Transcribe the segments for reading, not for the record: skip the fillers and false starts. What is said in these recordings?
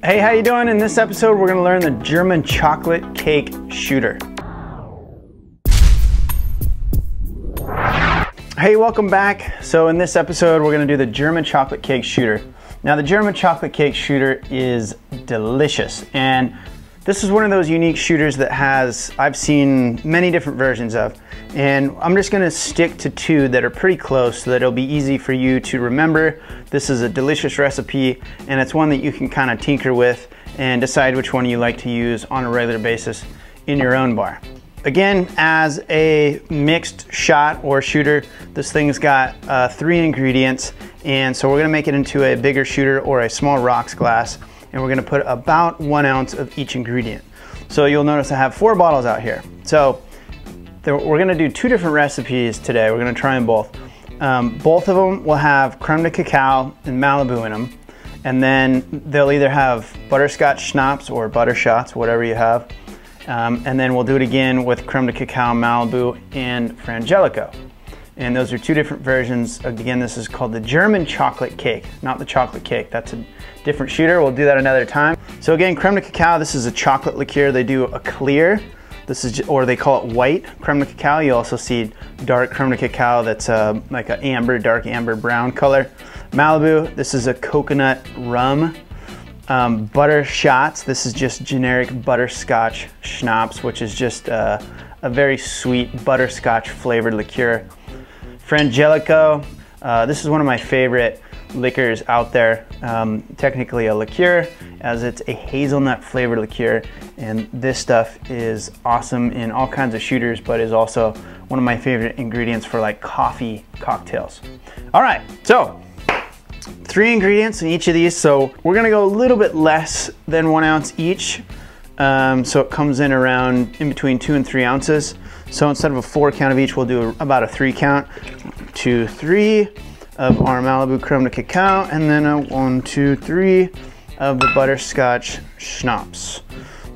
Hey, how you doing? In this episode, we're gonna learn the German chocolate cake shooter. Hey, welcome back. So in this episode, we're gonna do the German chocolate cake shooter. Now, the German chocolate cake shooter is delicious, and this is one of those unique shooters that I've seen many different versions of, and I'm just gonna stick to two that are pretty close so that it'll be easy for you to remember. This is a delicious recipe, and it's one that you can kind of tinker with and decide which one you like to use on a regular basis in your own bar. Again, as a mixed shot or shooter, this thing's got 3 ingredients, and so we're gonna make it into a bigger shooter or a small rocks glass, and we're gonna put about 1 ounce of each ingredient. So you'll notice I have 4 bottles out here. So we're gonna do 2 different recipes today. We're gonna try them both. Both of them will have creme de cacao and Malibu in them. And then they'll either have butterscotch schnapps or butter shots, whatever you have. And then we'll do it again with creme de cacao, Malibu, and Frangelico. And those are 2 different versions. Again, this is called the German chocolate cake, not the chocolate cake. That's a different shooter. We'll do that another time. So again, creme de cacao, this is a chocolate liqueur. They do a clear. This is, or they call it white creme de cacao. You also see dark creme de cacao that's like an amber, dark amber brown color. Malibu, this is a coconut rum. Butter shots, this is just generic butterscotch schnapps, which is just a very sweet butterscotch flavored liqueur. Frangelico, this is one of my favorite liquors out there. Technically a liqueur, as it's a hazelnut flavored liqueur, and this stuff is awesome in all kinds of shooters, but is also one of my favorite ingredients for like coffee cocktails. All right, so 3 ingredients in each of these, so we're gonna go a little bit less than 1 ounce each, so it comes in around in between 2 and 3 ounces. So instead of a 4 count of each, we'll do about a 3 count. 2, 3 of our Malibu creme de cacao, and then a 1, 2, 3 of the butterscotch schnapps.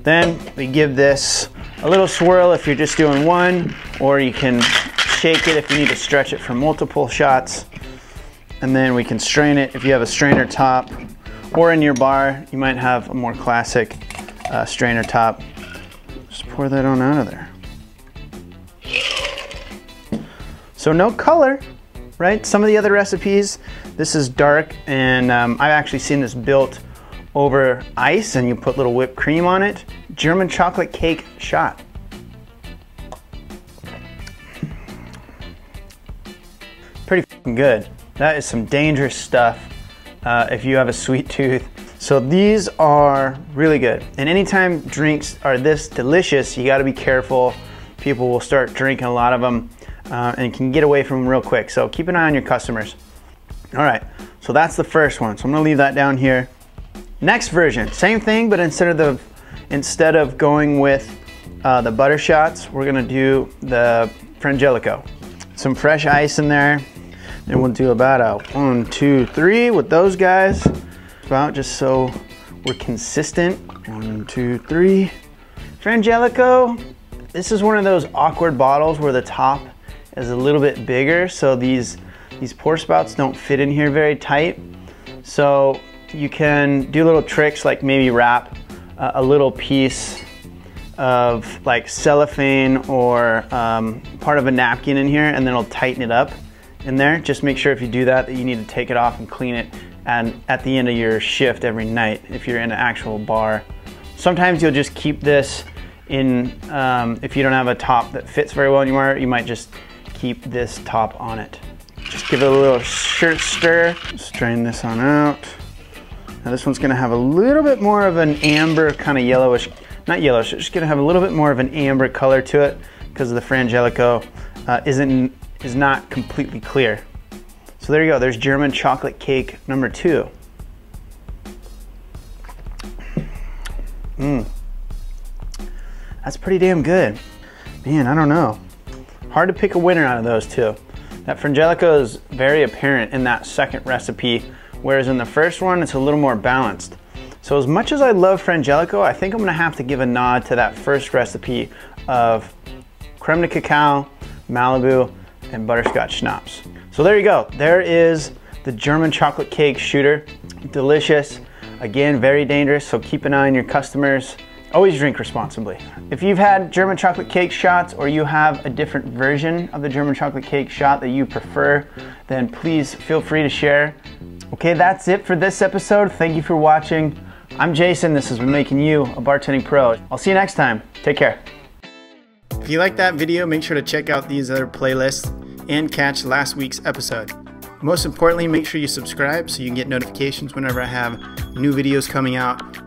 Then we give this a little swirl if you're just doing 1, or you can shake it if you need to stretch it for multiple shots. And then we can strain it if you have a strainer top, or in your bar, you might have a more classic strainer top. Just pour that on out of there. So no color, right? Some of the other recipes, this is dark, and I've actually seen this built over ice and you put little whipped cream on it. German chocolate cake shot. Pretty fucking good. That is some dangerous stuff if you have a sweet tooth. So these are really good. And anytime drinks are this delicious, you gotta be careful. People will start drinking a lot of them and can get away from them real quick. So keep an eye on your customers. All right, so that's the first one. So I'm gonna leave that down here. Next version, same thing, but instead of going with the butter shots, we're gonna do the Frangelico. Some fresh ice in there. And we'll do about a 1, 2, 3 with those guys. About just so we're consistent. 1, 2, 3. Frangelico, this is one of those awkward bottles where the top is a little bit bigger, so these pour spouts don't fit in here very tight. So you can do little tricks like maybe wrap a little piece of like cellophane or part of a napkin in here, and then it'll tighten it up in there. Just make sure if you do that you need to take it off and clean it and at the end of your shift every night if you're in an actual bar. Sometimes you'll just keep this in, if you don't have a top that fits very well in your bar, you might just keep this top on it. Just give it a little stir. Strain this on out. Now this one's gonna have a little bit more of an amber, kind of yellowish, not yellowish, it's just gonna have a little bit more of an amber color to it because the Frangelico is not completely clear. So there you go, there's German chocolate cake number 2. That's pretty damn good. Man, I don't know. Hard to pick a winner out of those 2. That Frangelico is very apparent in that second recipe, whereas in the first one, it's a little more balanced. So as much as I love Frangelico, I think I'm gonna have to give a nod to that first recipe of creme de cacao, Malibu, and butterscotch schnapps. So there you go. There is the German chocolate cake shooter. Delicious. Again, very dangerous, so keep an eye on your customers. Always drink responsibly. If you've had German chocolate cake shots or you have a different version of the German chocolate cake shot that you prefer, then please feel free to share. Okay, that's it for this episode. Thank you for watching. I'm Jason. This has been making you a bartending pro. I'll see you next time. Take care. If you like that video, make sure to check out these other playlists and catch last week's episode. Most importantly, make sure you subscribe so you can get notifications whenever I have new videos coming out.